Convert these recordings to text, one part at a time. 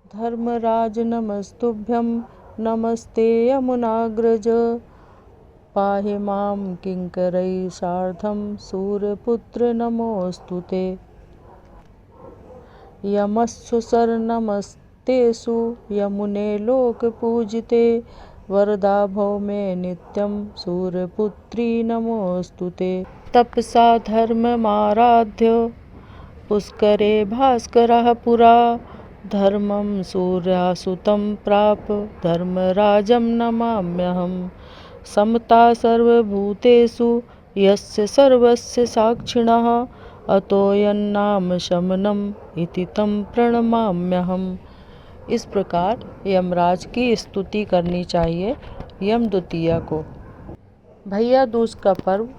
धर्मराज नमस्तुभ्यं नमस्ते यमुनाग्रज पाहि मां किङ्करैः सार्धं सूर्यपुत्र नमोऽस्तु ते। यमस्सु शरणमस्तेषु यमुने लोकपूजिते वरदा भव मे नित्यं सूर्यपुत्री नमोऽस्तु ते। तपसा धर्ममाराध्य पुष्करे भास्करः पुरा धर्मं सूर्यासुतं प्राप धर्मराजं नमाम्यहम्। समता सर्वभूतेषु यस्य सर्वस्य साक्षिणः अतो यन्नाम शमनम् इति तं प्रणमाम्यहम्। इस प्रकार यमराज की स्तुति करनी चाहिए यम द्वितीया को। भैया दूज का पर्व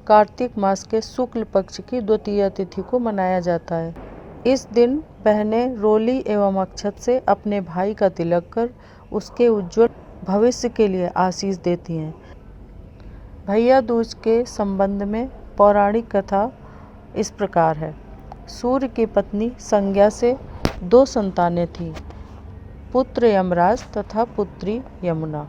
कार्तिक मास के शुक्ल पक्ष की द्वितीया तिथि को मनाया जाता है। इस दिन बहनें रोली एवं अक्षत से अपने भाई का तिलक कर उसके उज्जवल भविष्य के लिए आशीष देती हैं। भैया दूज के संबंध में पौराणिक कथा इस प्रकार है। सूर्य की पत्नी संज्ञा से 2 संतानें थीं, पुत्र यमराज तथा पुत्री यमुना।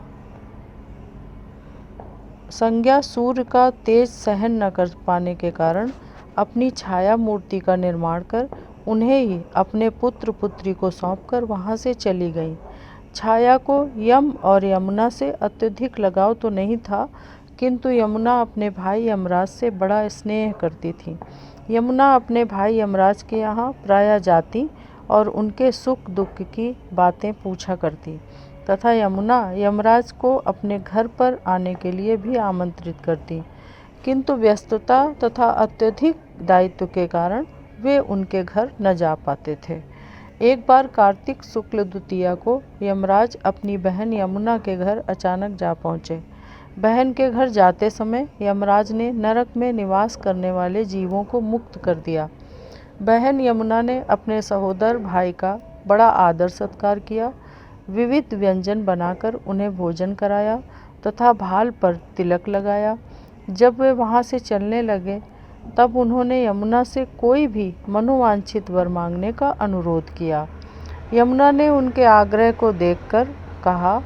संज्ञा सूर्य का तेज सहन न कर पाने के कारण अपनी छाया मूर्ति का निर्माण कर उन्हें ही अपने पुत्र पुत्री को सौंपकर वहां से चली गई। छाया को यम और यमुना से अत्यधिक लगाव तो नहीं था, किंतु यमुना अपने भाई यमराज से बड़ा स्नेह करती थी। यमुना अपने भाई यमराज के यहाँ प्रायः जाती और उनके सुख दुख की बातें पूछा करती तथा यमुना यमराज को अपने घर पर आने के लिए भी आमंत्रित करती, किंतु व्यस्तता तथा अत्यधिक दायित्व के कारण वे उनके घर न जा पाते थे। एक बार कार्तिक शुक्ल द्वितीया को यमराज अपनी बहन यमुना के घर अचानक जा पहुँचे। बहन के घर जाते समय यमराज ने नरक में निवास करने वाले जीवों को मुक्त कर दिया। बहन यमुना ने अपने सहोदर भाई का बड़ा आदर सत्कार किया, विविध व्यंजन बनाकर उन्हें भोजन कराया तथा भाल पर तिलक लगाया। जब वे वहां से चलने लगे तब उन्होंने यमुना से कोई भी मनोवांछित वर मांगने का अनुरोध किया। यमुना ने उनके आग्रह को देखकर कहा,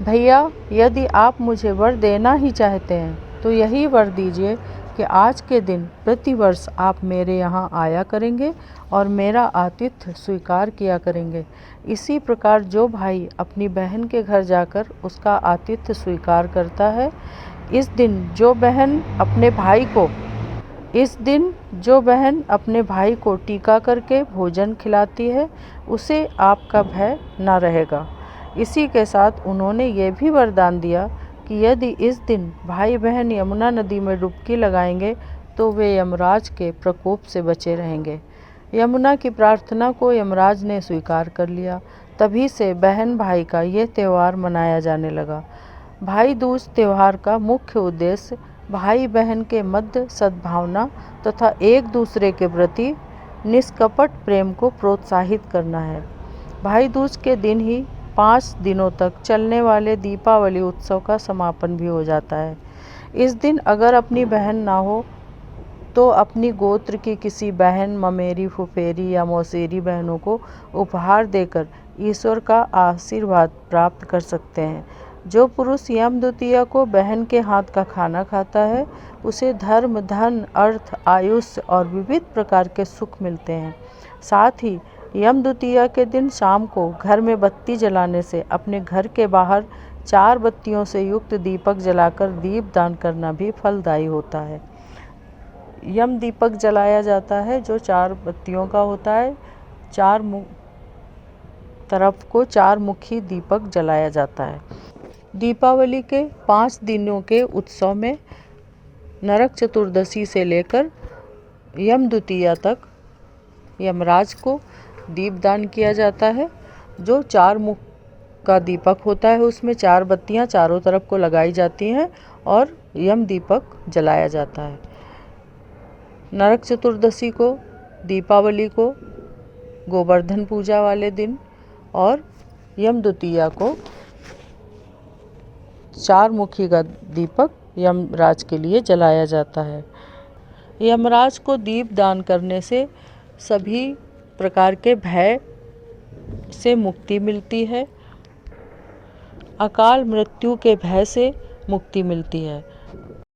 भैया, यदि आप मुझे वर देना ही चाहते हैं तो यही वर दीजिए कि आज के दिन प्रतिवर्ष आप मेरे यहाँ आया करेंगे और मेरा आतिथ्य स्वीकार किया करेंगे। इसी प्रकार जो भाई अपनी बहन के घर जाकर उसका आतिथ्य स्वीकार करता है, इस दिन जो बहन अपने भाई को टीका करके भोजन खिलाती है, उसे आपका भय न रहेगा। इसी के साथ उन्होंने ये भी वरदान दिया कि यदि इस दिन भाई बहन यमुना नदी में डुबकी लगाएंगे तो वे यमराज के प्रकोप से बचे रहेंगे। यमुना की प्रार्थना को यमराज ने स्वीकार कर लिया। तभी से बहन भाई का ये त्यौहार मनाया जाने लगा। भाई दूज त्यौहार का मुख्य उद्देश्य भाई बहन के मध्य सद्भावना तथा एक दूसरे के प्रति निष्कपट प्रेम को प्रोत्साहित करना है। भाई दूज के दिन ही 5 दिनों तक चलने वाले दीपावली उत्सव का समापन भी हो जाता है। इस दिन अगर अपनी बहन ना हो तो अपनी गोत्र की किसी बहन, ममेरी, फुफेरी या मौसेरी बहनों को उपहार देकर ईश्वर का आशीर्वाद प्राप्त कर सकते हैं। जो पुरुष यम द्वितीया को बहन के हाथ का खाना खाता है, उसे धर्म, धन, अर्थ, आयुष्य और विविध प्रकार के सुख मिलते हैं। साथ ही यम द्वितीया के दिन शाम को घर में बत्ती जलाने से अपने घर के बाहर 4 बत्तियों से युक्त दीपक जलाकर दीपदान करना भी फलदायी होता है। यम दीपक जलाया जाता है जो 4 बत्तियों का होता है। 4 तरफ को 4 मुखी दीपक जलाया जाता है। दीपावली के 5 दिनों के उत्सव में नरक चतुर्दशी से लेकर यम द्वितीया तक यमराज को दीपदान किया जाता है। जो 4 मुख का दीपक होता है उसमें 4 बत्तियां चारों तरफ को लगाई जाती हैं और यम दीपक जलाया जाता है। नरक चतुर्दशी को, दीपावली को, गोवर्धन पूजा वाले दिन और यम द्वितीया को 4 मुखी का दीपक यमराज के लिए जलाया जाता है। यमराज को दीप दान करने से सभी प्रकार के भय से मुक्ति मिलती है। अकाल मृत्यु के भय से मुक्ति मिलती है।